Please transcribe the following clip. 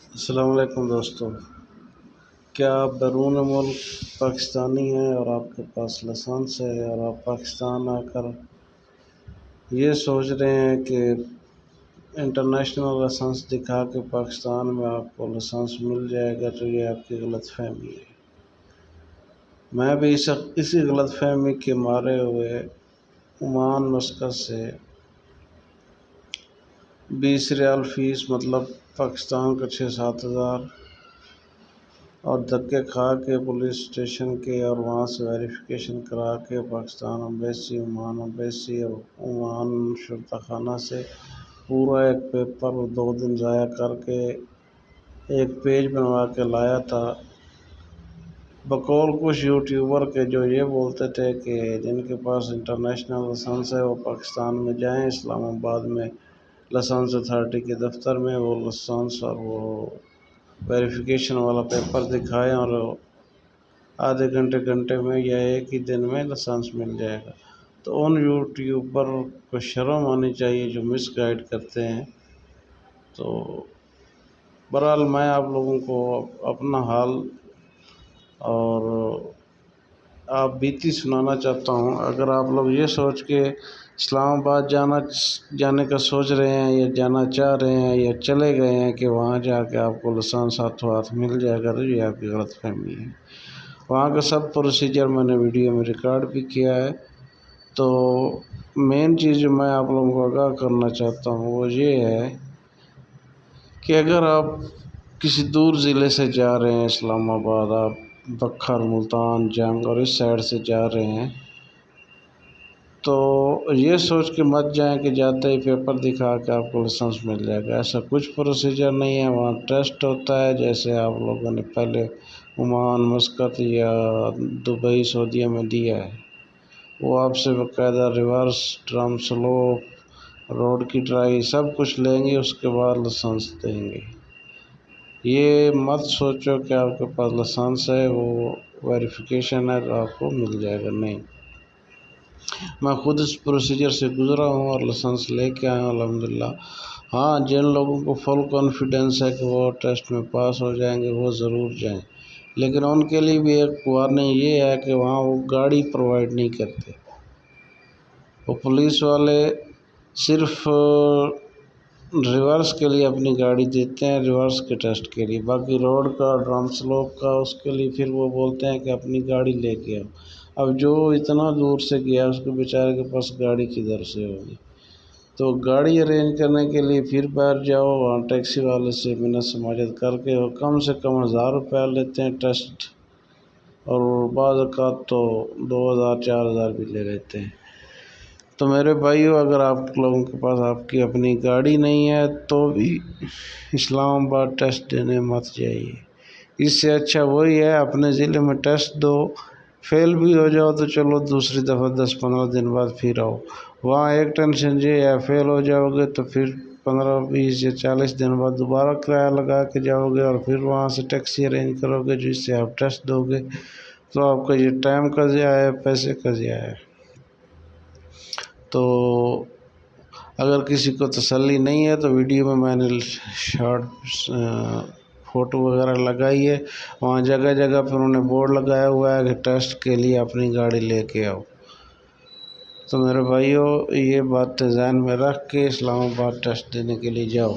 السلام علیکم دوستو، کیا آپ بیرون ملک پاکستانی ہیں اور آپ کے پاس لائسنس ہے اور آپ پاکستان آ کر یہ سوچ رہے ہیں کہ انٹرنیشنل لائسنس دکھا کے پاکستان میں آپ کو لائسنس مل جائے گا؟ تو یہ آپ کی غلط فہمی ہے۔ میں بھی اسی غلط فہمی کے مارے ہوئے عمان مسقط سے 20 ریال فیس مطلب پاکستان کا 6-7 ہزار اور دھکے کھا کے پولیس اسٹیشن کے اور وہاں سے ویریفیکیشن کرا کے پاکستان ایمبیسی، عمان ایمبیسی اور عمان شرطہ خانہ سے پورا ایک پیپر 2 دن ضائع کر کے ایک پیج بنوا کے لایا تھا، بقول کچھ یوٹیوبر کے جو یہ بولتے تھے کہ جن کے پاس انٹرنیشنل لائسنس ہے وہ پاکستان میں جائیں، اسلام آباد میں لائسنس اتھارٹی کے دفتر میں وہ لائسنس اور وہ ویریفیکیشن والا پیپر دکھائیں اور آدھے گھنٹے میں یا ایک ہی دن میں لائسنس مل جائے گا۔ تو ان یوٹیوبر کو شرم آنی چاہیے جو مس گائیڈ کرتے ہیں۔ تو بہرحال میں آپ لوگوں کو اپنا حال اور آپ بیتی سنانا چاہتا ہوں۔ اگر آپ لوگ یہ سوچ کے اسلام آباد جانے کا سوچ رہے ہیں یا جانا چاہ رہے ہیں یا چلے گئے ہیں کہ وہاں جا کے آپ کو لائسنس ہاتھوں ہاتھ مل جائے گا، تو یہ آپ کی غلط فہمی ہے۔ وہاں کا سب پروسیجر میں نے ویڈیو میں ریکارڈ بھی کیا ہے۔ تو مین چیز جو میں آپ لوگوں کو آگاہ کرنا چاہتا ہوں وہ یہ ہے کہ اگر آپ کسی دور ضلع سے جا رہے ہیں، اسلام آباد، آپ بکھر، ملتان، جنگ اور اس سائڈ سے جا رہے ہیں، تو یہ سوچ کے مت جائیں کہ جاتے ہی پیپر دکھا کے آپ کو لائسنس مل جائے گا۔ ایسا کچھ پروسیجر نہیں ہے۔ وہاں ٹیسٹ ہوتا ہے، جیسے آپ لوگوں نے پہلے عمان، مسقط یا دبئی، سعودیہ میں دیا ہے، وہ آپ سے باقاعدہ ریورس، ڈرم سلوپ، روڈ کی ٹرائی سب کچھ لیں گے، اس کے بعد لائسنس دیں گے۔ یہ مت سوچو کہ آپ کے پاس لائسنس ہے، وہ ویریفیکیشن ہے تو آپ کو مل جائے گا، نہیں۔ میں خود اس پروسیجر سے گزرا ہوں اور لائسنس لے کے آیا ہوں الحمدللہ۔ ہاں، جن لوگوں کو فل کانفیڈنس ہے کہ وہ ٹیسٹ میں پاس ہو جائیں گے وہ ضرور جائیں، لیکن ان کے لیے بھی ایک وارننگ یہ ہے کہ وہاں وہ گاڑی پرووائڈ نہیں کرتے۔ وہ پولیس والے صرف ریورس کے لیے اپنی گاڑی دیتے ہیں، ریورس کے ٹیسٹ کے لیے، باقی روڈ کا، ڈرم سلوپ کا، اس کے لیے پھر وہ بولتے ہیں کہ اپنی گاڑی لے کے آؤ۔ اب جو اتنا دور سے گیا اس کو بیچارے کے پاس گاڑی کدھر سے ہوگی؟ تو گاڑی ارینج کرنے کے لیے پھر باہر جاؤ، وہاں ٹیکسی والے سے منت سماجت کر کے کم سے کم 1000 روپیہ لیتے ہیں ٹیسٹ، اور بعض اوقات تو 2000-4000 بھی لے لیتے ہیں۔ تو میرے بھائیو، اگر آپ لوگوں کے پاس آپ کی اپنی گاڑی نہیں ہے تو بھی اسلام آباد ٹیسٹ دینے مت جائیے۔ اس سے اچھا وہی ہے اپنے ضلع میں ٹیسٹ دو، فیل بھی ہو جاؤ تو چلو دوسری دفعہ 10-15 دن بعد پھر آؤ۔ وہاں ایک ٹینشن یہ ہے، فیل ہو جاؤ گے تو پھر 15-20 یا 40 دن بعد دوبارہ کرایہ لگا کے جاؤ گے اور پھر وہاں سے ٹیکسی ارینج کرو گے جس سے آپ ٹیسٹ دو گے، تو آپ کا یہ ٹائم کا ضیاع ہے، پیسے کا ضیاع ہے۔ تو اگر کسی کو تسلی نہیں ہے تو ویڈیو میں نے شارٹ فوٹو وغیرہ لگائی ہے، وہاں جگہ جگہ پہ انہوں نے بورڈ لگایا ہوا ہے کہ ٹیسٹ کے لیے اپنی گاڑی لے کے آؤ۔ تو میرے بھائیو، یہ باتیں ذہن میں رکھ کے اسلام آباد ٹیسٹ دینے کے لیے جاؤ۔